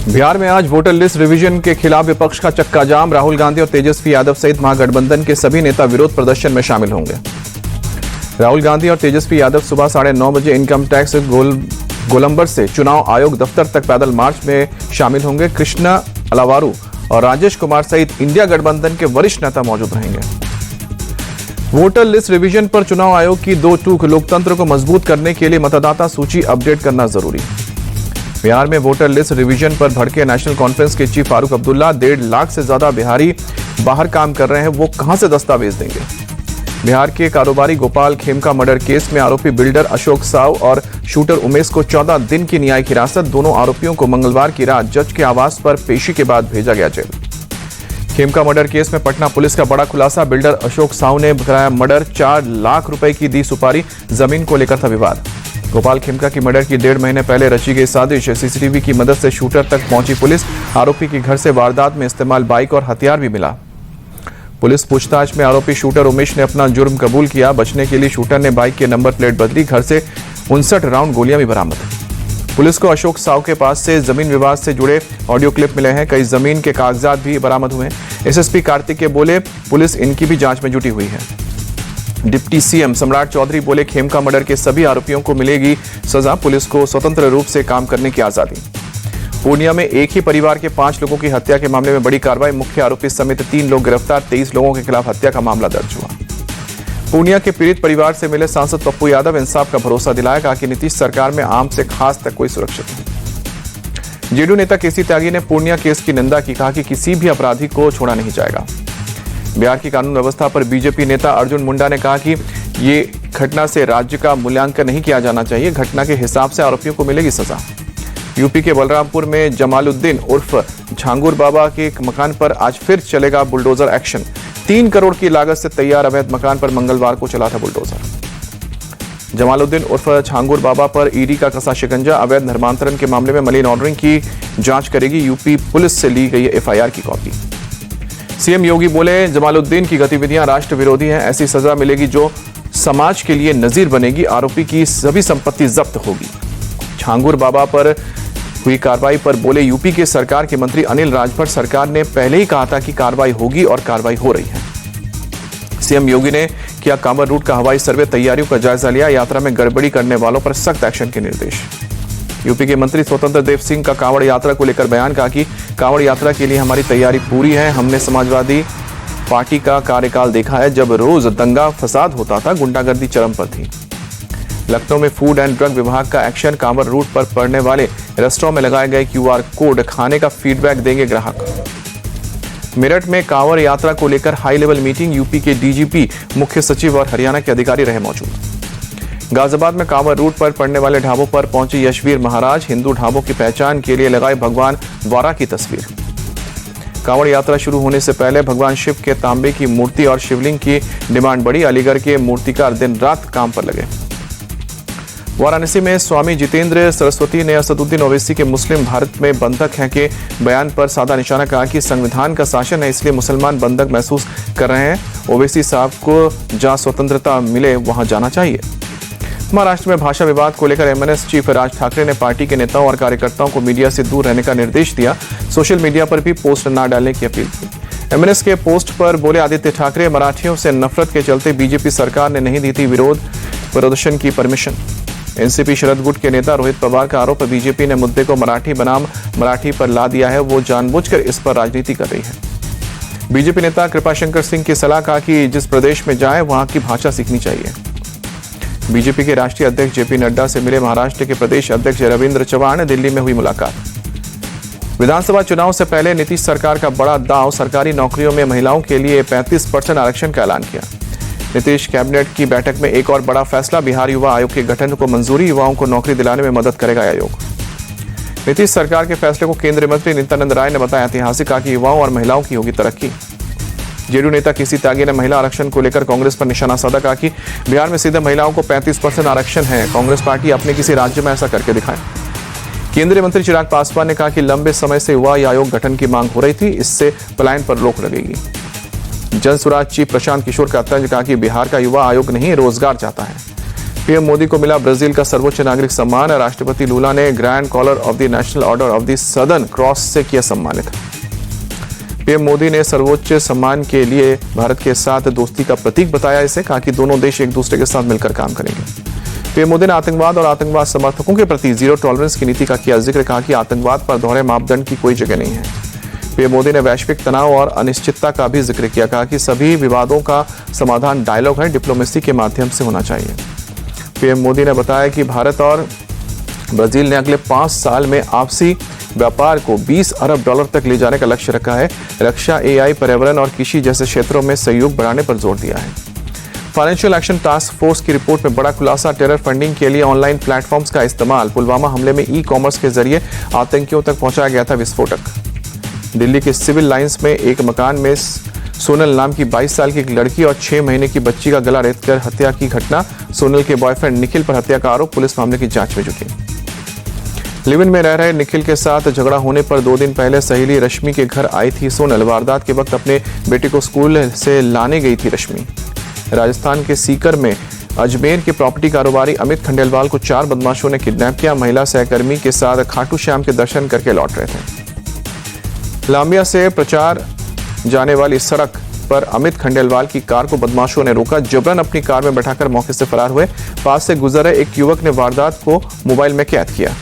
बिहार में आज voter list revision के खिलाफ विपक्ष का चक्का जाम। राहुल गांधी और तेजस्वी यादव सहित महागठबंधन के सभी नेता विरोध प्रदर्शन में शामिल होंगे। राहुल गांधी और तेजस्वी यादव सुबह 9:30 बजे इनकम टैक्स गोलंबर से चुनाव आयोग दफ्तर तक पैदल मार्च में शामिल होंगे। कृष्णा अलावारू और राजेश कुमार सहित इंडिया गठबंधन के वरिष्ठ नेता मौजूद रहेंगे। वोटर लिस्ट रिवीजन पर चुनाव आयोग की दो टूक। लोकतंत्र को मजबूत करने के लिए मतदाता सूची अपडेट करना जरूरी। बिहार में वोटर लिस्ट रिवीजन पर भड़के नेशनल कॉन्फ्रेंस के चीफ फारूक अब्दुल्ला। 1.5 लाख से ज्यादा बिहारी बाहर काम कर रहे हैं, वो कहां से दस्तावेज देंगे। बिहार के कारोबारी गोपाल खेमका मर्डर केस में आरोपी बिल्डर अशोक साव और शूटर उमेश को 14 दिन की न्यायिक हिरासत। दोनों आरोपियों को मंगलवार की रात जज के आवास पर पेशी के बाद भेजा गया जेल। खेमका मर्डर केस में पटना पुलिस का बड़ा खुलासा। बिल्डर अशोक साव ने कराया मर्डर। 4 लाख रुपए की दी सुपारी। जमीन को लेकर था विवाद। गोपाल खेमका की मर्डर की 1.5 महीने पहले रची गई साजिश। सीसीटीवी की मदद से शूटर तक पहुंची पुलिस। आरोपी के घर से वारदात में इस्तेमाल बाइक और हथियार भी मिला। पुलिस पूछताछ में आरोपी शूटर उमेश ने अपना जुर्म कबूल किया। बचने के लिए शूटर ने बाइक के नंबर प्लेट बदली। घर से 59 राउंड गोलियां भी बरामद। पुलिस को अशोक साव के पास से जमीन विवाद से जुड़े ऑडियो क्लिप मिले हैं। कई जमीन के कागजात भी बरामद हुए। एसएसपी कार्तिकेय बोले पुलिस इनकी भी जांच में जुटी हुई है। डिप्टी सीएम सम्राट चौधरी बोले खेमका मर्डर के सभी आरोपियों को मिलेगी सजा। पुलिस को स्वतंत्र रूप से काम करने की आजादी। पूर्णिया में एक ही परिवार के 5 लोगों की हत्या के मामले में बड़ी कार्रवाई। मुख्य आरोपी समेत 3 लोग गिरफ्तार। 23 लोगों के खिलाफ हत्या का मामला दर्ज हुआ। पूर्णिया के पीड़ित परिवार से मिले सांसद पप्पू यादव। इंसाफ का भरोसा दिलाया। कहा कि नीतीश सरकार में आम से खास तक कोई सुरक्षित नहीं। जेडीयू नेता केसी त्यागी ने पूर्णिया केस की निंदा की। कहा कि किसी भी अपराधी को छोड़ा नहीं जाएगा। बिहार की कानून व्यवस्था पर बीजेपी नेता अर्जुन मुंडा ने कहा कि ये घटना से राज्य का मूल्यांकन नहीं किया जाना चाहिए। घटना के हिसाब से आरोपियों को मिलेगी सजा। यूपी के बलरामपुर में जमालुद्दीन उर्फ झांगुर बाबा के मकान पर आज फिर चलेगा बुलडोजर एक्शन। 3 करोड़ की लागत से तैयार अवैध मकान पर मंगलवार को चला था बुलडोजर। जमालुद्दीन उर्फ झांगुर बाबा पर ईडी का कसा शिकंजा। अवैध धर्मांतरण के मामले में मनी लॉन्ड्रिंग की जांच करेगी। यूपी पुलिस से ली गई एफआईआर की कॉपी। सीएम योगी बोले जमालुद्दीन की गतिविधियां राष्ट्र विरोधी हैं। ऐसी सजा मिलेगी जो समाज के लिए नजीर बनेगी। आरोपी की सभी संपत्ति जब्त होगी। झांगुर बाबा पर हुई कार्रवाई पर बोले यूपी के सरकार के मंत्री अनिल राजभर। सरकार ने पहले ही कहा था कि कार्रवाई होगी और कार्रवाई हो रही है। सीएम योगी ने किया कांवर रूट का हवाई सर्वे। तैयारियों का जायजा लिया। यात्रा में गड़बड़ी करने वालों पर सख्त एक्शन के निर्देश। यूपी के मंत्री स्वतंत्र देव सिंह का कांवड़ यात्रा को लेकर बयान। कहा कि कांवड़ यात्रा के लिए हमारी तैयारी पूरी है। हमने समाजवादी पार्टी का कार्यकाल देखा है, जब रोज दंगा फसाद होता था, गुंडागर्दी चरम पर थी। लखनऊ में फूड एंड ड्रग विभाग का एक्शन। कांवड़ रूट पर पड़ने वाले रेस्टोरेंट में लगाए गए QR कोड। खाने का फीडबैक देंगे ग्राहक। मेरठ में कांवड़ यात्रा को लेकर हाई लेवल मीटिंग। यूपी के डीजीपी, मुख्य सचिव और हरियाणा के अधिकारी रहे मौजूद। गाजियाबाद में कांवड़ रूट पर पड़ने वाले ढाबों पर पहुंचे यशवीर महाराज। हिंदू ढाबों की पहचान के लिए लगाए भगवान वारा की तस्वीर। कांवड़ यात्रा शुरू होने से पहले भगवान शिव के तांबे की मूर्ति और शिवलिंग की डिमांड बढ़ी। अलीगढ़ के मूर्तिकार दिन रात काम पर लगे। वाराणसी में स्वामी जितेंद्र सरस्वती ने असदुद्दीन ओवैसी के मुस्लिम भारत में बंधक हैं के बयान पर साधा निशाना। कहा कि संविधान का शासन है, इसलिए मुसलमान बंधक महसूस कर रहे हैं। ओवैसी साहब को जहां स्वतंत्रता मिले वहां जाना चाहिए। महाराष्ट्र में भाषा विवाद को लेकर एमएनएस चीफ राज ठाकरे ने पार्टी के नेताओं और कार्यकर्ताओं को मीडिया से दूर रहने का निर्देश दिया। सोशल मीडिया पर भी पोस्ट न डालने की अपील की। एमएनएस के पोस्ट पर बोले आदित्य ठाकरे, मराठियों से नफरत के चलते बीजेपी सरकार ने नहीं दी थी विरोध प्रदर्शन की परमिशन। एनसीपी शरद गुट के नेता रोहित पवार का आरोप, बीजेपी ने मुद्दे को मराठी बनाम मराठी पर ला दिया है, वो जानबूझकर इस पर राजनीति कर रही है। बीजेपी नेता कृपाशंकर सिंह की सलाह। कहा कि जिस प्रदेश में जाए वहां की भाषा सीखनी चाहिए। बीजेपी के राष्ट्रीय अध्यक्ष जेपी नड्डा से मिले महाराष्ट्र के प्रदेश अध्यक्ष रविंद्र चव्हाण। दिल्ली में हुई मुलाकात। विधानसभा चुनाव से पहले नीतीश सरकार का बड़ा दांव। सरकारी नौकरियों में महिलाओं के लिए 35% आरक्षण का ऐलान किया। नीतीश कैबिनेट की बैठक में एक और बड़ा फैसला। बिहार युवा आयोग के गठन को मंजूरी। युवाओं को नौकरी दिलाने में मदद करेगा आयोग। नीतीश सरकार के फैसले को केंद्रीय मंत्री नित्यानंद राय ने बताया ऐतिहासिक। कहा कि युवाओं और महिलाओं की होगी तरक्की। जेडीयू नेता केसी त्यागी ने महिला आरक्षण को लेकर कांग्रेस पर निशाना साधा। कहा कि बिहार में सीधे महिलाओं को 35% आरक्षण है। कांग्रेस पार्टी अपने किसी राज्य में ऐसा करके दिखाए। केंद्रीय मंत्री चिराग पासवान ने कहा कि लंबे समय से युवा आयोग गठन की मांग हो रही थी, इससे पलायन पर रोक लगेगी। जन स्वराज चीफ प्रशांत किशोर का तंज। कहा कि बिहार का युवा आयोग नहीं रोजगार चाहता है। पीएम मोदी को मिला ब्राजील का सर्वोच्च नागरिक सम्मान। राष्ट्रपति लूला ने Grand Collar of the National Order of the Southern Cross से किया सम्मानित। पीएम मोदी ने सर्वोच्च सम्मान के लिए भारत के साथ दोस्ती का प्रतीक बताया इसे, कहा कि दोनों देश एक दूसरे के साथ मिलकर काम करेंगे। पीएम मोदी ने आतंकवाद और आतंकवाद समर्थकों के प्रति जीरो टॉलरेंस की नीति का किया जिक्र, कहा कि आतंकवाद पर दोहरे मापदंड की कोई जगह नहीं है। पीएम मोदी ने वैश्विक तनाव और अनिश्चितता का भी जिक्र किया, कहा कि सभी विवादों का समाधान डायलॉग है, डिप्लोमेसी के माध्यम से होना चाहिए। पीएम मोदी ने बताया कि भारत और ब्राजील ने अगले 5 साल में आपसी व्यापार को $20 अरब तक ले जाने का लक्ष्य रखा है। रक्षा, एआई, पर्यावरण और कृषि जैसे क्षेत्रों में सहयोग बढ़ाने पर जोर दिया है। फाइनेंशियल एक्शन टास्क फोर्स की रिपोर्ट में बड़ा खुलासा, टेरर फंडिंग के लिए ऑनलाइन प्लेटफॉर्म्स का इस्तेमाल। पुलवामा हमले में ई-कॉमर्स के जरिए आतंकियों तक पहुंचाया गया था विस्फोटक। दिल्ली के सिविल लाइंस में एक मकान में सोनल नाम की 22 साल की एक लड़की और 6 महीने की बच्ची का गला रेतकर हत्या की घटना। सोनल के बॉयफ्रेंड निखिल पर हत्या का आरोप, पुलिस मामले की जांच में जुटी। लिव इन में रह रहे निखिल के साथ झगड़ा होने पर 2 दिन पहले सहेली रश्मि के घर आई थी सोनल। वारदात के वक्त अपने बेटे को स्कूल से लाने गई थी रश्मि। राजस्थान के सीकर में अजमेर के प्रॉपर्टी कारोबारी अमित खंडेलवाल को 4 बदमाशों ने किडनैप किया। महिला सहकर्मी के साथ खाटू श्याम के दर्शन करके लौट रहे थे। लांबिया से प्रचार जाने वाली सड़क पर अमित खंडेलवाल की कार को बदमाशों ने रोका, जबरन अपनी कार में बैठाकर मौके से फरार हुए। पास से गुजरे एक युवक ने वारदात को मोबाइल में कैद किया।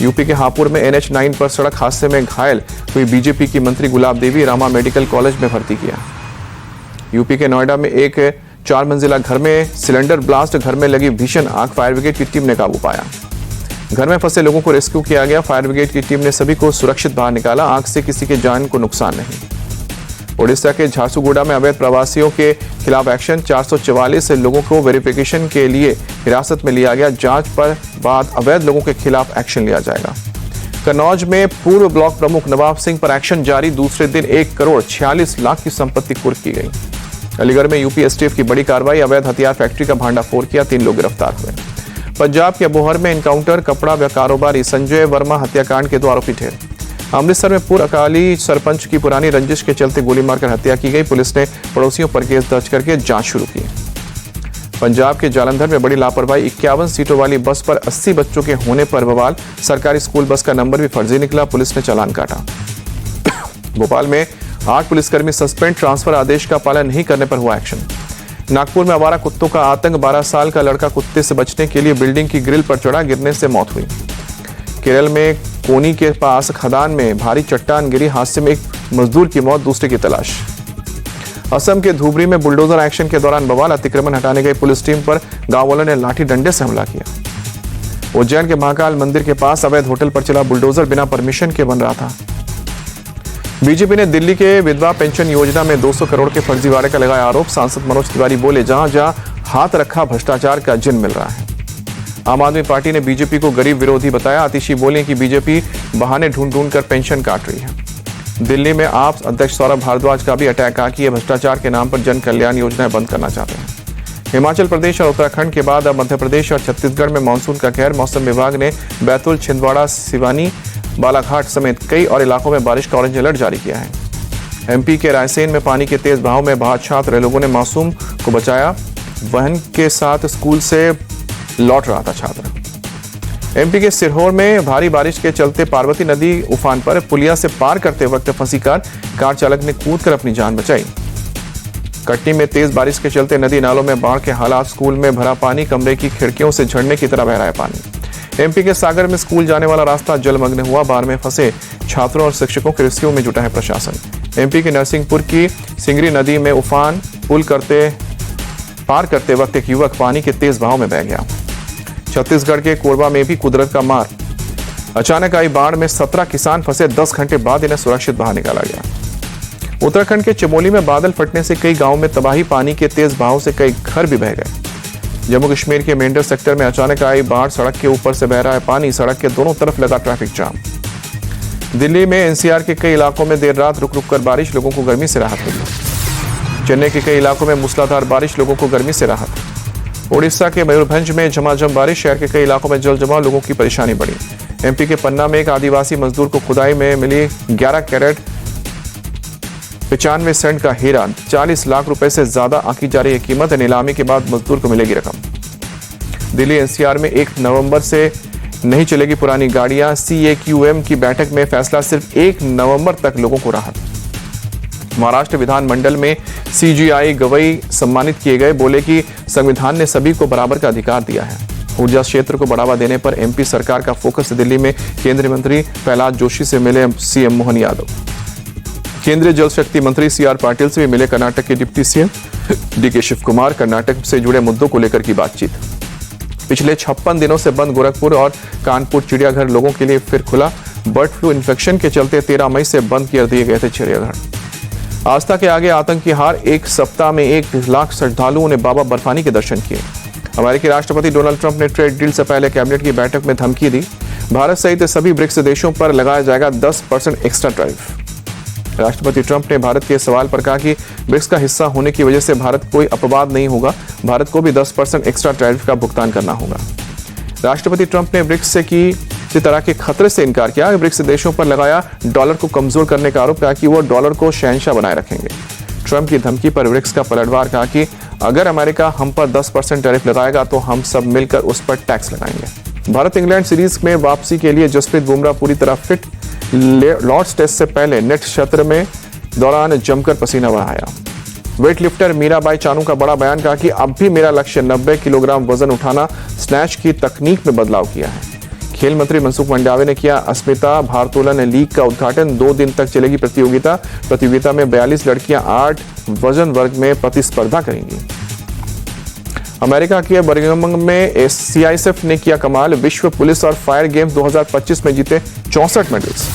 यूपी के हापुड़ में NH9 पर सड़क हादसे में घायल हुई बीजेपी की मंत्री गुलाब देवी रामा मेडिकल कॉलेज में भर्ती किया। यूपी के नोएडा में एक 4 मंजिला घर में सिलेंडर ब्लास्ट, घर में लगी भीषण आग, फायर ब्रिगेड की टीम ने काबू पाया। घर में फंसे लोगों को रेस्क्यू किया गया। फायर ब्रिगेड की टीम ने सभी को सुरक्षित बाहर निकाला। आग से किसी के जान को नुकसान नहीं। ओडिशा के झारसुगुड़ा में अवैध प्रवासियों के खिलाफ एक्शन, 444 लोगों को वेरिफिकेशन के लिए हिरासत में लिया गया। जांच पर बाद अवैध लोगों के खिलाफ एक्शन लिया जाएगा। कन्नौज में पूर्व ब्लॉक प्रमुख नवाब सिंह पर एक्शन जारी, दूसरे दिन 1 करोड़ 46 लाख की संपत्ति कुर्क की गई। अलीगढ़ में यूपी एसटीएफ की बड़ी कार्रवाई, अवैध हथियार फैक्ट्री का भांडाफोड़ किया, 3 लोग गिरफ्तार हुए। पंजाब के अबोहर में एनकाउंटर, कपड़ा कारोबारी संजय वर्मा हत्याकांड के 2 आरोपी ढेर। अमृतसर में पूर्व अकाली सरपंच की पुरानी रंजिश के चलते गोली मारकर हत्या की गई। पुलिस ने पड़ोसियों पर केस दर्ज करके जांच शुरू की। पंजाब के जालंधर में बड़ी लापरवाही, 51 सीटों वाली बस पर 80 बच्चों के होने पर बवाल। सरकारी स्कूल बस का नंबर भी फर्जी निकला, पुलिस ने चालान काटा। भोपाल में 8 पुलिसकर्मी सस्पेंड, ट्रांसफर आदेश का पालन नहीं करने पर हुआ एक्शन। नागपुर में आवारा कुत्तों का आतंक, 12 साल का लड़का कुत्ते से बचने के लिए बिल्डिंग की ग्रिल पर चढ़ा, गिरने से मौत हुई। केरल में कोनी के पास खदान में भारी चट्टान गिरी, हादसे में एक मजदूर की मौत, दूसरे की तलाश। असम के धुबरी में बुलडोजर एक्शन के दौरान बवाल, अतिक्रमण हटाने गई पुलिस टीम पर गांव वालों ने लाठी डंडे से हमला किया। उज्जैन के महाकाल मंदिर के पास अवैध होटल पर चला बुलडोजर, बिना परमिशन के बन रहा था। बीजेपी ने दिल्ली के विधवा पेंशन योजना में 200 करोड़ के फर्जीवाड़े का लगाया आरोप। सांसद मनोज तिवारी बोले, जहां जहां हाथ रखा भ्रष्टाचार का जिन मिल रहा है। आम आदमी पार्टी ने बीजेपी को गरीब विरोधी बताया। आतिशी बोले कि बीजेपी बहाने ढूंढ कर पेंशन काट रही है। दिल्ली में आप अध्यक्ष सौरभ भारद्वाज का भी अटैक, कहा कि ये भ्रष्टाचार के नाम पर जन कल्याण योजनाएं बंद करना चाहते हैं। हिमाचल प्रदेश और उत्तराखंड के बाद अब मध्य प्रदेश और छत्तीसगढ़ में मानसून का कहर। मौसम विभाग ने बैतूल, छिंदवाड़ा, सिवानी, बालाघाट समेत कई और इलाकों में बारिश का ऑरेंज अलर्ट जारी किया है। एमपी के रायसेन में पानी के तेज बहाव में बहा छात्र, लोगों ने मासूम को बचाया। वहन के साथ स्कूल से लौट रहा था छात्र। एमपी के सिरहौर में भारी बारिश के चलते पार्वती नदी उफान पर, पुलिया से पार करते वक्त फंसी कार चालक ने कूदकर अपनी जान बचाई। कटनी में तेज बारिश के चलते नदी नालों में बाढ़ के हालात, स्कूल में भरा पानी, कमरे की खिड़कियों से झरने की तरह बह रहा है पानी। एमपी के सागर में स्कूल जाने वाला रास्ता जलमग्न हुआ, बाढ़ में फंसे छात्रों और शिक्षकों के रेस्क्यू में जुटा है प्रशासन। एमपी के नरसिंहपुर की सिंगरी नदी में उफान, पुल पार करते वक्त एक युवक पानी के तेज बहाव में बह गया। छत्तीसगढ़ के कोरबा में भी कुदरत का मार, अचानक आई बाढ़ में 17 किसान फंसे, 10 घंटे बाद इन्हें सुरक्षित बाहर निकाला गया। उत्तराखंड के चमोली में बादल फटने से कई गांवों में तबाही, पानी के तेज बहाव से कई घर भी बह गए। जम्मू कश्मीर के मेंढर सेक्टर में अचानक आई बाढ़, सड़क के ऊपर से बह रहा है पानी, सड़क के दोनों तरफ लगा ट्रैफिक जाम। दिल्ली में एनसीआर के कई इलाकों में देर रात रुक रुक कर बारिश, लोगों को गर्मी से राहत मिली। चेन्नई के कई इलाकों में मूसलाधार बारिश, लोगों को गर्मी से राहत। ओडिशा के मयूरभंज में झमाझम बारिश, शहर के कई इलाकों में जल जमाव, लोगों की परेशानी बढ़ी। एमपी के पन्ना में एक आदिवासी मजदूर को खुदाई में मिली 11 कैरेट 95 सेंट का हीरा, 40 लाख रुपए से ज्यादा आंकी जा रही है कीमत। नीलामी के बाद मजदूर को मिलेगी रकम। दिल्ली एनसीआर में 1 नवंबर से नहीं चलेगी पुरानी गाड़ियां। CAQM की बैठक में फैसला, सिर्फ 1 नवंबर तक लोगों को राहत। महाराष्ट्र विधानमंडल में CGI गवई सम्मानित किए गए, बोले कि संविधान ने सभी को बराबर का अधिकार दिया है। ऊर्जा क्षेत्र को बढ़ावा देने पर MP सरकार का फोकस। दिल्ली में केंद्रीय मंत्री प्रहलाद जोशी से मिले CM मोहन यादव। केंद्रीय जल शक्ति मंत्री CR पाटिल से भी मिले कर्नाटक के deputy CM DK Shivakumar. Karnataka से जुड़े मुद्दों को लेकर की बातचीत। पिछले 56 दिनों से बंद गोरखपुर और कानपुर चिड़ियाघर लोगों के लिए फिर खुला। बर्ड फ्लू इन्फेक्शन के चलते 13 मई से बंद कर दिए गए थे चिड़ियाघर। आस्था के आगे आतंक की हार। एक सप्ताह में 1 लाख श्रद्धालुओं ने बाबा बर्फानी के दर्शन किए। अमेरिकी राष्ट्रपति डोनाल्ड ट्रंप ने ट्रेड डील से पहले कैबिनेट की बैठक में धमकी दी। भारत सहित सभी ब्रिक्स देशों पर लगाया जाएगा 10% एक्स्ट्रा टैरिफ। राष्ट्रपति ट्रंप ने भारत के सवाल पर कहा कि ब्रिक्स का हिस्सा होने की वजह से भारत कोई अपवाद नहीं होगा, भारत को भी 10% एक्स्ट्रा टैरिफ का भुगतान करना होगा। राष्ट्रपति ट्रंप ने ब्रिक्स से किसी तरह के खतरे से इनकार किया। ब्रिक्स देशों पर लगाया डॉलर को कमजोर करने का आरोप, कहा कि वो डॉलर को शहंशाह बनाए रखेंगे। ट्रंप की धमकी पर ब्रिक्स का पलटवार, कहा कि अगर अमेरिका हम पर 10% टैरिफ लगाएगा तो हम सब मिलकर उस पर टैक्स लगाएंगे। भारत इंग्लैंड सीरीज में वापसी के लिए जसप्रीत बुमराह पूरी तरह फिट। लॉर्ड्स टेस्ट से पहले नेट क्षेत्र में दौरान जमकर पसीना बहाया। वेट लिफ्टर मीराबाई चानू का बड़ा बयान, कहा कि अब भी मेरा लक्ष्य 90 किलोग्राम वजन उठाना। स्नैच की तकनीक में बदलाव किया है। खेल मंत्री मनसुख मंडावी ने किया अस्मिता भारोत्तोलन लीग का उद्घाटन। 2 दिन तक चलेगी प्रतियोगिता में 42 लड़कियां 8 वजन वर्ग में प्रतिस्पर्धा करेंगी। अमेरिका के बर्मिंघम में CISF ने किया कमाल। विश्व पुलिस और फायर गेम्स 2025 में जीते 64 मेडल्स।